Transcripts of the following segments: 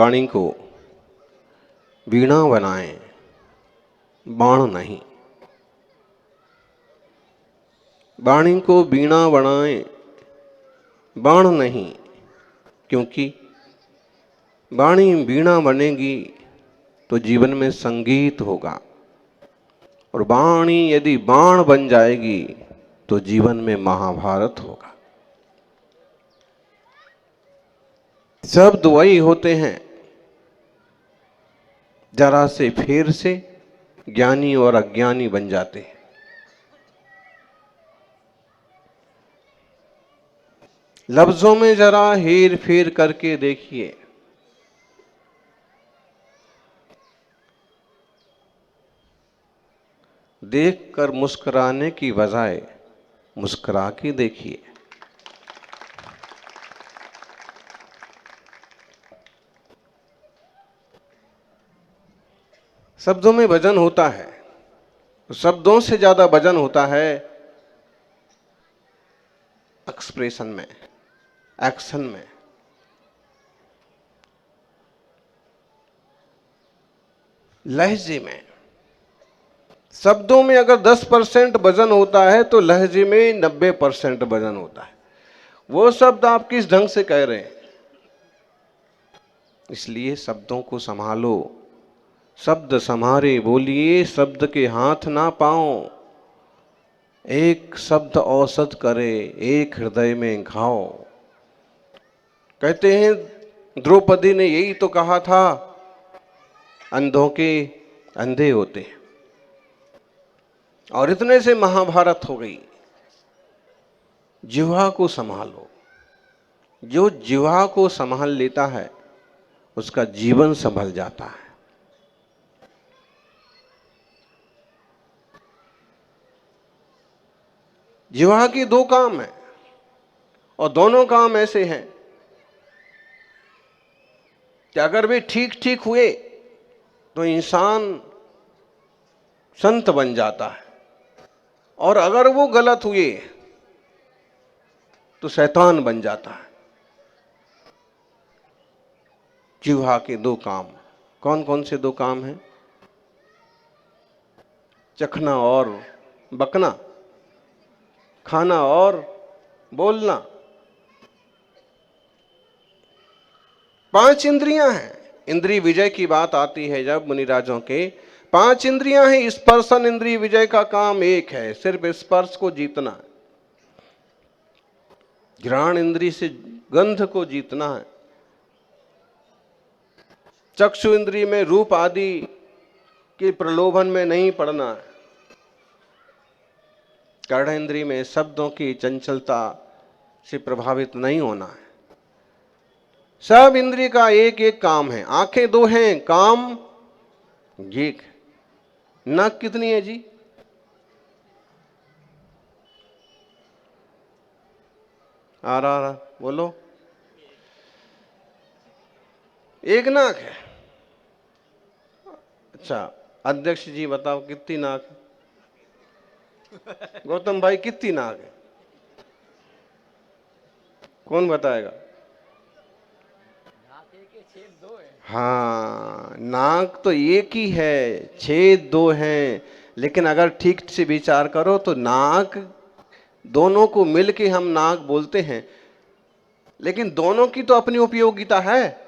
वाणी को वीणा बनाएं, बाण नहीं। वाणी को वीणा बनाएं, बाण नहीं, क्योंकि वाणी वीणा बनेगी तो जीवन में संगीत होगा, और वाणी यदि बाण बन जाएगी तो जीवन में महाभारत होगा। शब्द वही होते हैं, जरा से फेर से ज्ञानी और अज्ञानी बन जाते हैं। लफ्जों में जरा हेर फेर करके देखिए, देखकर मुस्कुराने की बजाय मुस्कुरा के देखिए। शब्दों में वजन होता है, शब्दों से ज्यादा वजन होता है एक्सप्रेशन में, एक्शन में। लहजे में, शब्दों में अगर 10% वजन होता है तो लहजे में 90% वजन होता है। वो शब्द आप किस ढंग से कह रहे हैं, इसलिए शब्दों को संभालो। शब्द संभारे बोलिए, शब्द के हाथ ना पाओ। एक शब्द औसत करे, एक हृदय में घाव। कहते हैं द्रौपदी ने यही तो कहा था, अंधों के अंधे होते हैं, और इतने से महाभारत हो गई। जिह्वा को संभालो। जो जिह्वा को संभाल लेता है उसका जीवन संभल जाता है। जिह्वा के दो काम हैं, और दोनों काम ऐसे हैं कि अगर वे ठीक ठीक हुए तो इंसान संत बन जाता है, और अगर वो गलत हुए तो शैतान बन जाता है। जिह्वा के दो काम कौन कौन से दो काम हैं? चखना और बकना, खाना और बोलना। 5 इंद्रियां हैं। इंद्रिय विजय की बात आती है जब मुनिराजों के, 5 इंद्रियां हैं। स्पर्शन इंद्रिय विजय का काम एक है, सिर्फ स्पर्श को जीतना है। घ्राण इंद्रिय से गंध को जीतना है। चक्षु इंद्रिय में रूप आदि के प्रलोभन में नहीं पड़ना है। कर्ण इंद्रिय में शब्दों की चंचलता से प्रभावित नहीं होना है। सब इंद्रिय का एक एक काम है। आंखें 2 हैं, काम एक। नाक कितनी है जी? आ रहा बोलो। एक नाक है। अच्छा, अध्यक्ष जी बताओ कितनी नाक है? गौतम भाई कितनी नाक है? कौन बताएगा? हाँ, नाक तो एक ही है, छेद 2 हैं। लेकिन अगर ठीक से विचार करो तो नाक, दोनों को मिलके हम नाक बोलते हैं, लेकिन दोनों की तो अपनी उपयोगिता है,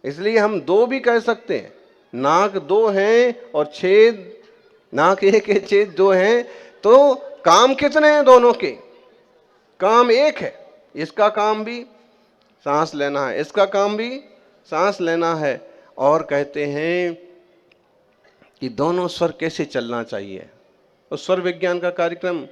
इसलिए हम 2 भी कह सकते हैं। नाक 2 हैं और छेद, नाक 1 है, छेद 2 हैं, तो काम कितने हैं दोनों के? काम एक है। इसका काम भी सांस लेना है, इसका काम भी सांस लेना है। और कहते हैं कि दोनों स्वर कैसे चलना चाहिए, उस स्वर विज्ञान का कार्यक्रम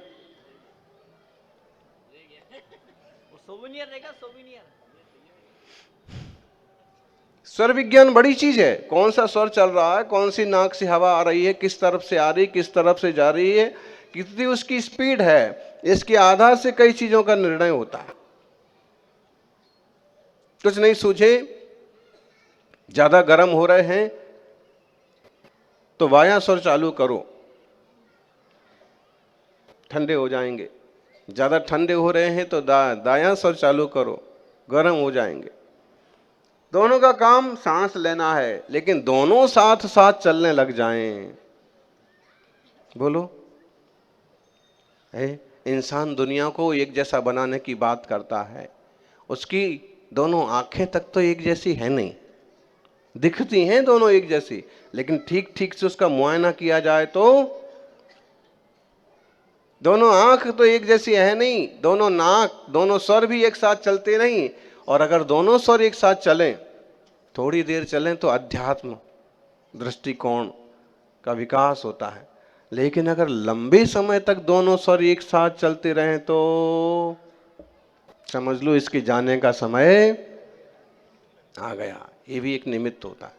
स्वर विज्ञान बड़ी चीज है। कौन सा स्वर चल रहा है, कौन सी नाक से हवा आ रही है, किस तरफ से आ रही है, किस तरफ से जा रही है, कितनी उसकी स्पीड है, इसके आधार से कई चीजों का निर्णय होता है। कुछ नहीं सूझे, ज्यादा गर्म हो रहे हैं तो वाया स्वर चालू करो, ठंडे हो जाएंगे। ज्यादा ठंडे हो रहे हैं तो दायां स्वर चालू करो, गर्म हो जाएंगे। दोनों का काम सांस लेना है, लेकिन दोनों साथ साथ चलने लग जाएं। बोलो, इंसान दुनिया को एक जैसा बनाने की बात करता है, उसकी दोनों आंखें तक तो एक जैसी है नहीं, दिखती हैं दोनों एक जैसी, लेकिन ठीक ठीक से उसका मुआयना किया जाए तो दोनों आंख तो एक जैसी है नहीं, दोनों नाक, दोनों स्वर भी एक साथ चलते नहीं। और अगर दोनों स्वर एक साथ चलें, थोड़ी देर चलें, तो अध्यात्म दृष्टिकोण का विकास होता है। लेकिन अगर लंबे समय तक दोनों स्वर एक साथ चलते रहें तो समझ लो इसके जाने का समय आ गया। ये भी एक निमित्त होता है।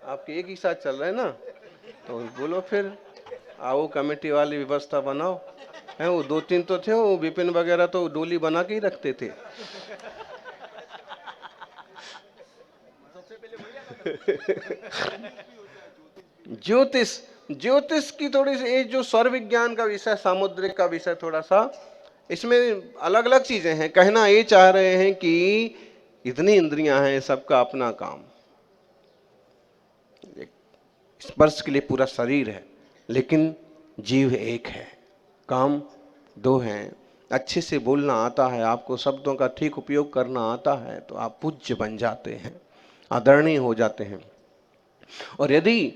आपके एक ही साथ चल रहे हैं ना, तो बोलो फिर आओ कमेटी वाली व्यवस्था बनाओ। है वो 2-3 तो थे, वो विपिन वगैरह तो डोली बना के ही रखते थे। ज्योतिष, ज्योतिष की थोड़ी सी, ये जो स्वर विज्ञान का विषय, सामुद्रिक का विषय, थोड़ा सा इसमें अलग अलग चीजें हैं। कहना ये चाह रहे हैं कि इतनी इंद्रियां हैं, सबका अपना काम, स्पर्श के लिए पूरा शरीर है, लेकिन जीव एक है, काम दो हैं। अच्छे से बोलना आता है आपको, शब्दों का ठीक उपयोग करना आता है, तो आप पूज्य बन जाते हैं, आदरणीय हो जाते हैं। और यदि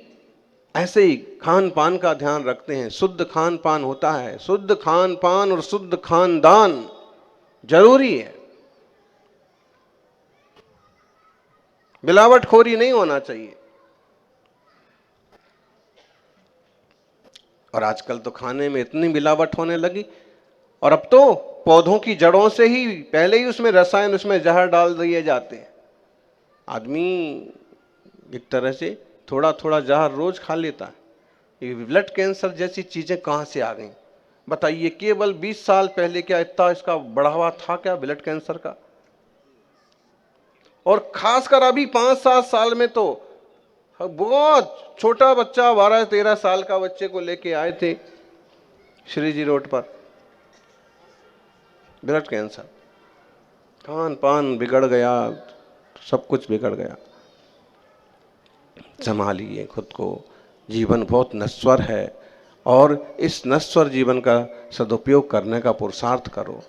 ऐसे ही खान पान का ध्यान रखते हैं, शुद्ध खान पान होता है, शुद्ध खान पान और शुद्ध खानदान जरूरी है। मिलावटखोरी नहीं होना चाहिए। और आजकल तो खाने में इतनी मिलावट होने लगी, और अब तो पौधों की जड़ों से ही पहले ही उसमें रसायन, उसमें जहर डाल दिए जाते हैं। आदमी एक तरह से थोड़ा थोड़ा जहर रोज खा लेता है। ये ब्लड कैंसर जैसी चीजें कहां से आ गई बताइए? केवल 20 साल पहले क्या इतना इसका बढ़ावा था क्या ब्लड कैंसर का? और खासकर अभी 5-7 साल में तो बहुत छोटा बच्चा, 12-13 साल का बच्चे को लेके आए थे श्री जी रोड पर, ब्लड कैंसर। खान पान बिगड़ गया, सब कुछ बिगड़ गया। संभालिए खुद को, जीवन बहुत नश्वर है, और इस नश्वर जीवन का सदुपयोग करने का पुरुषार्थ करो।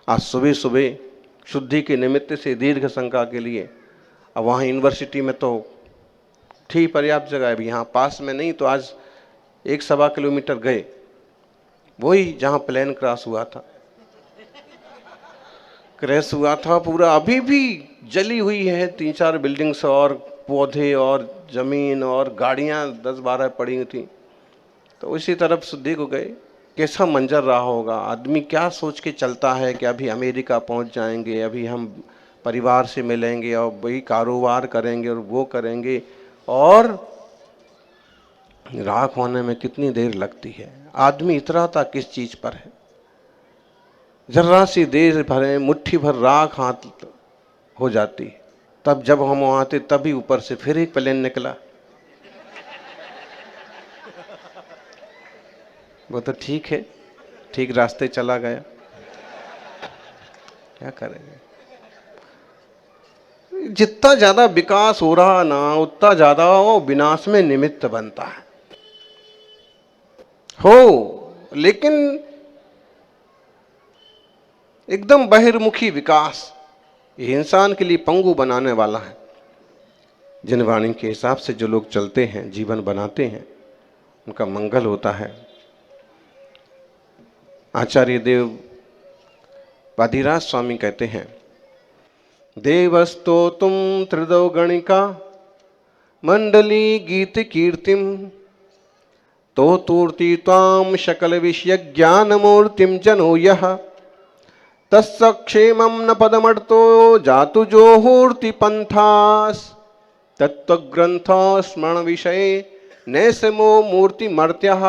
आज सुबह सुबह शुद्धि के निमित्त से दीर्घ शंका के लिए, अब वहाँ यूनिवर्सिटी में तो ठीक पर्याप्त जगह है, अभी यहाँ पास में नहीं, तो आज 1-1.25 किलोमीटर गए, वही जहाँ प्लेन क्रैश हुआ था, पूरा अभी भी जली हुई है। 3-4 बिल्डिंग्स और पौधे और जमीन और गाड़ियां 10-12 पड़ी थी। तो उसी तरफ शुद्धि को गए, कैसा मंजर रहा होगा। आदमी क्या सोच के चलता है कि अभी अमेरिका पहुंच जाएंगे, अभी हम परिवार से मिलेंगे और वही कारोबार करेंगे और वो करेंगे, और राख होने में कितनी देर लगती है। आदमी इतराता किस चीज पर है? जर्रा सी देर भरे मुट्ठी भर राख हाथ हो जाती, तब जब हम वहां आते तभी ऊपर से फिर एक प्लेन निकला। वो तो ठीक है, ठीक रास्ते चला गया, क्या करेंगे। जितना ज्यादा विकास हो रहा ना, उतना ज्यादा वो विनाश में निमित्त बनता है। हो, लेकिन एकदम बहिर्मुखी विकास ये इंसान के लिए पंगु बनाने वाला है। जिन वाणी के हिसाब से जो लोग चलते हैं, जीवन बनाते हैं, उनका मंगल होता है। आचार्य देव वादिराज स्वामी कहते हैं, देवस्तो तुम त्रिदो गणिका मंडली गीत कीर्तिम तो तूर्ति ताम शकल विषय ज्ञान मूर्तिम जनो यह तत्सक्षेमं न पदमर्तो जातु जोहूर्ति पंथास तत्वग्रंथ स्मरण विषय नैसमो मूर्ति मर्त्यः।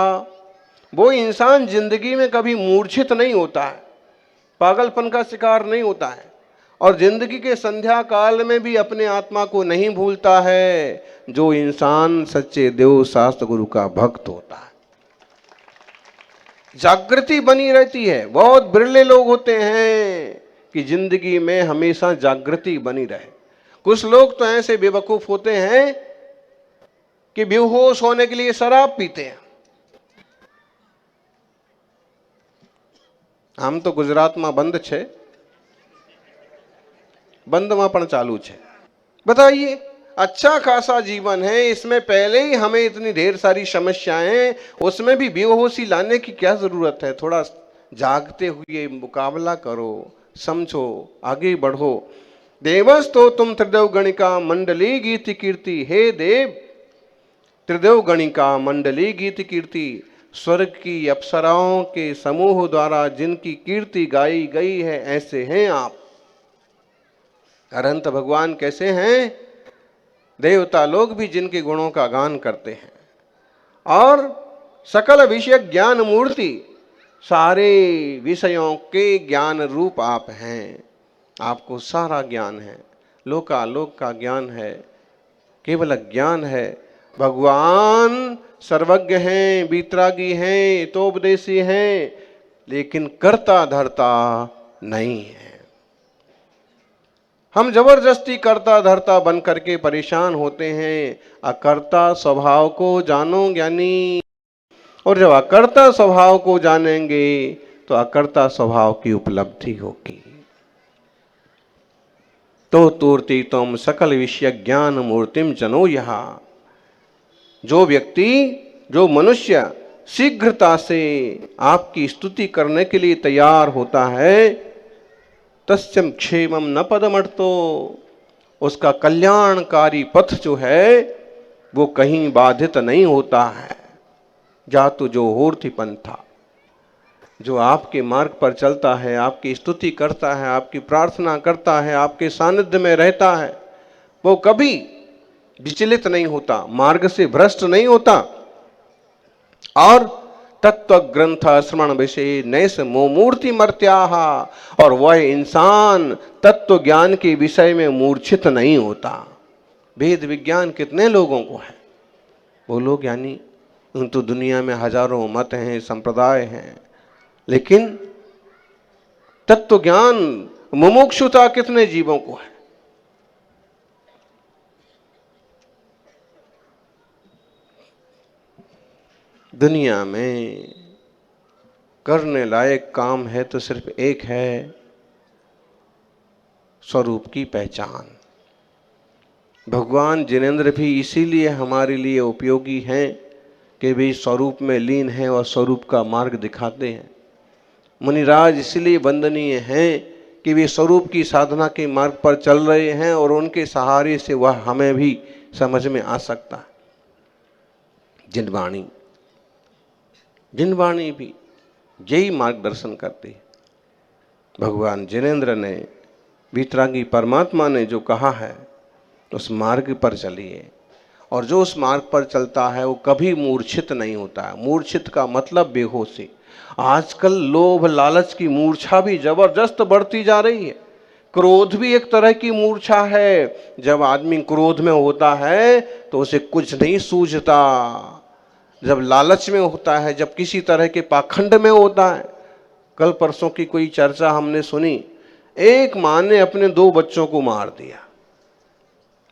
वो इंसान जिंदगी में कभी मूर्छित नहीं होता है, पागलपन का शिकार नहीं होता है, और जिंदगी के संध्या काल में भी अपने आत्मा को नहीं भूलता है, जो इंसान सच्चे देव शास्त्र गुरु का भक्त होता है। जागृति बनी रहती है। बहुत बिरले लोग होते हैं कि जिंदगी में हमेशा जागृति बनी रहे। कुछ लोग तो ऐसे बेवकूफ होते हैं कि बेहोश होने के लिए शराब पीते हैं। આમ તો ગુજરાતમાં બંધ છે, बंदમાં પણ चालू છે। बताइए, अच्छा खासा जीवन है, इसमें पहले ही हमें इतनी ढेर सारी समस्याएं, उसमें भी बेहोशी लाने की क्या जरूरत है। थोड़ा जागते हुए मुकाबला करो, समझो, आगे बढ़ो। देवस्तो तुम त्रिदेव गणिका मंडली गीत कीर्ति, हे देव त्रिदेव गणिका मंडली गीत कीर्ति, स्वर्ग की अप्सराओं के समूह द्वारा जिनकी कीर्ति गाई गई है, ऐसे हैं आप। अनंत भगवान कैसे हैं? देवता लोग भी जिनके गुणों का गान करते हैं, और सकल विषय ज्ञान मूर्ति, सारे विषयों के ज्ञान रूप आप हैं। आपको सारा ज्ञान है, लोकालोक का ज्ञान है, केवल ज्ञान है। भगवान सर्वज्ञ हैं, वीतरागी हैं, हितोपदेशी हैं, लेकिन कर्ता धर्ता नहीं है। हम जबरदस्ती कर्ता धर्ता बन करके परेशान होते हैं। अकर्ता स्वभाव को जानो ज्ञानी, और जब अकर्ता स्वभाव को जानेंगे तो अकर्ता स्वभाव की उपलब्धि होगी। तो तूर्ति तुम सकल विषय ज्ञान मूर्तिम जनो यहाँ। जो व्यक्ति, जो मनुष्य शीघ्रता से आपकी स्तुति करने के लिए तैयार होता है, तस्यम क्षेमम न पदमर्तो, उसका कल्याणकारी पथ जो है वो कहीं बाधित नहीं होता है। जातु जो होर्थि पंथा, जो आपके मार्ग पर चलता है, आपकी स्तुति करता है, आपकी प्रार्थना करता है, आपके सानिध्य में रहता है, वो कभी विचलित नहीं होता, मार्ग से भ्रष्ट नहीं होता। और तत्व ग्रंथ श्रवण विषय नैस मोमूर्ति मर्त्याहा, और वह इंसान तत्व ज्ञान के विषय में मूर्छित नहीं होता। वेद विज्ञान कितने लोगों को है? बोलो ज्ञानी, तो दुनिया में हजारों मत हैं, संप्रदाय हैं, लेकिन तत्व ज्ञान मुमुक्षुता कितने जीवों को है? दुनिया में करने लायक काम है तो सिर्फ एक है, स्वरूप की पहचान। भगवान जिनेंद्र भी इसीलिए हमारे लिए उपयोगी हैं कि वे स्वरूप में लीन हैं और स्वरूप का मार्ग दिखाते हैं। मुनिराज इसलिए वंदनीय हैं कि वे स्वरूप की साधना के मार्ग पर चल रहे हैं, और उनके सहारे से वह हमें भी समझ में आ सकता है। जिनवाणी भी यही मार्गदर्शन करती है। भगवान जिनेंद्र ने, वीतरागी परमात्मा ने जो कहा है, उस मार्ग पर चलिए, और जो उस मार्ग पर चलता है वो कभी मूर्छित नहीं होता है। मूर्छित का मतलब बेहोशी। आजकल लोभ लालच की मूर्छा भी जबरदस्त बढ़ती जा रही है। क्रोध भी एक तरह की मूर्छा है। जब आदमी क्रोध में होता है तो उसे कुछ नहीं सूझता। जब लालच में होता है, जब किसी तरह के पाखंड में होता है। कल परसों की कोई चर्चा हमने सुनी, एक मां ने अपने 2 बच्चों को मार दिया।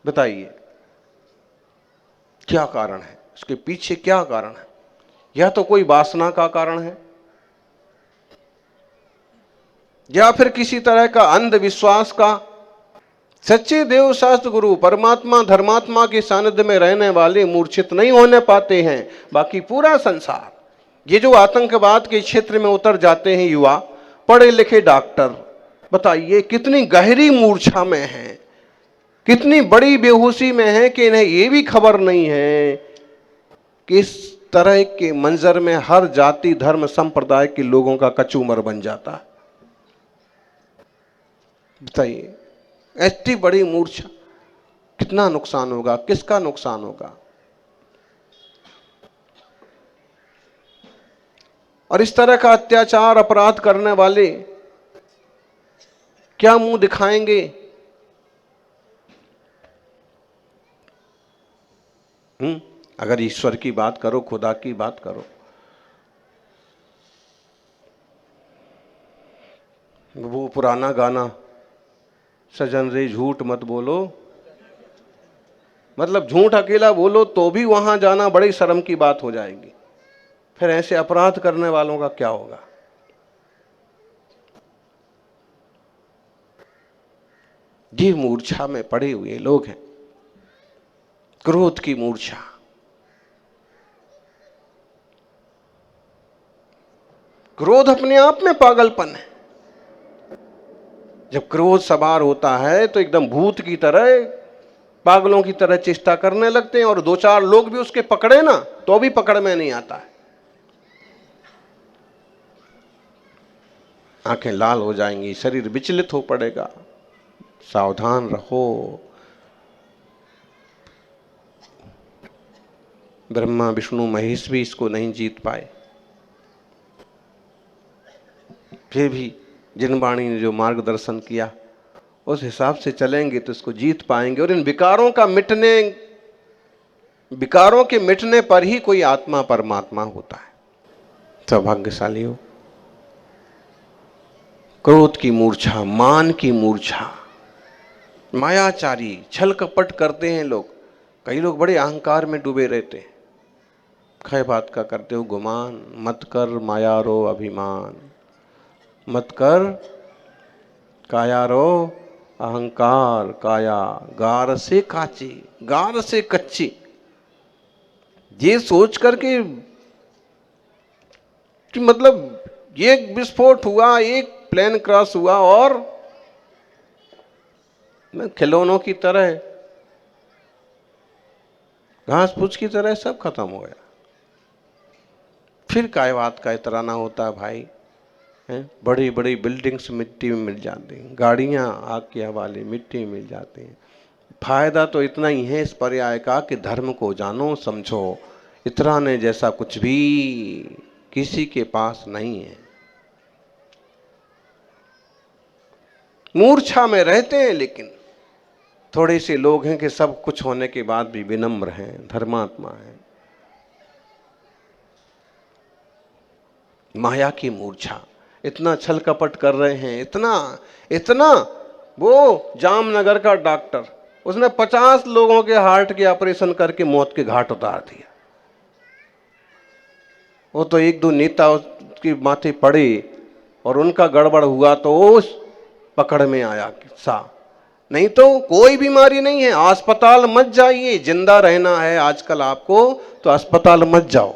बताइए क्या कारण है? इसके पीछे क्या कारण है? या तो कोई वासना का कारण है, या फिर किसी तरह का अंधविश्वास का। सच्चे देव शास्त्र गुरु परमात्मा धर्मात्मा के सानिध्य में रहने वाले मूर्छित नहीं होने पाते हैं। बाकी पूरा संसार, ये जो आतंकवाद के क्षेत्र में उतर जाते हैं युवा, पढ़े लिखे डॉक्टर, बताइए कितनी गहरी मूर्छा में हैं, कितनी बड़ी बेहोशी में हैं कि इन्हें ये भी खबर नहीं है कि इस तरह के मंजर में हर जाति धर्म संप्रदाय के लोगों का कचूमर बन जाता है। बताइए, ऐसी बड़ी मूर्छा, कितना नुकसान होगा, किसका नुकसान होगा? और इस तरह का अत्याचार अपराध करने वाले क्या मुंह दिखाएंगे? अगर ईश्वर की बात करो, खुदा की बात करो, वो पुराना गाना, सजन रे झूठ मत बोलो, मतलब झूठ अकेला बोलो तो भी वहां जाना बड़ी शर्म की बात हो जाएगी। फिर ऐसे अपराध करने वालों का क्या होगा। ये मूर्छा में पड़े हुए लोग हैं, क्रोध की मूर्छा। क्रोध अपने आप में पागलपन है। जब क्रोध सवार होता है तो एकदम भूत की तरह, पागलों की तरह चेष्टा करने लगते हैं, और दो चार लोग भी उसके पकड़े ना तो भी पकड़ में नहीं आता है। आंखें लाल हो जाएंगी, शरीर विचलित हो पड़ेगा। सावधान रहो। ब्रह्मा विष्णु महेश भी इसको नहीं जीत पाए। फिर भी जिनवाणी ने जो मार्गदर्शन किया उस हिसाब से चलेंगे तो इसको जीत पाएंगे। और इन विकारों के मिटने पर ही कोई आत्मा परमात्मा होता है। सौभाग्यशाली हो। क्रोध की मूर्छा, मान की मूर्छा, मायाचारी, छल कपट करते हैं लोग। कई लोग बड़े अहंकार में डूबे रहते हैं। कै बात का करते हो गुमान, मत कर माया रो अभिमान, मत कर काया रो अहंकार, काया गार से काची, गार से कच्ची। ये सोच करके कि मतलब ये विस्फोट हुआ, एक प्लेन क्रॉस हुआ और खिलौनों की तरह, घास फूस की तरह सब खत्म हो गया। फिर काय बात का इतराना होता है भाई। बड़ी बड़ी बिल्डिंग्स मिट्टी में मिल जाती हैं, गाड़ियां आग के हवाले मिट्टी में मिल जाती हैं। फायदा तो इतना ही है इस पर्याय का कि धर्म को जानो समझो, इतराने जैसा कुछ भी किसी के पास नहीं है। मूर्छा में रहते हैं, लेकिन थोड़े से लोग हैं कि सब कुछ होने के बाद भी विनम्र हैं, धर्मात्मा हैं। माया की मूर्छा, इतना छल कपट कर रहे हैं, इतना इतना। वो जामनगर का डॉक्टर, उसने 50 लोगों के हार्ट के ऑपरेशन करके मौत के घाट उतार दिया। वो तो एक दो नेता उसके माथे पड़े और उनका गड़बड़ हुआ तो उस पकड़ में आया सा, नहीं तो कोई बीमारी नहीं है। अस्पताल मत जाइए, जिंदा रहना है आजकल आपको तो अस्पताल मत जाओ।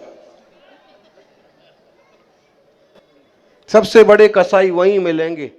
सबसे बड़े कसाई वहीं मिलेंगे।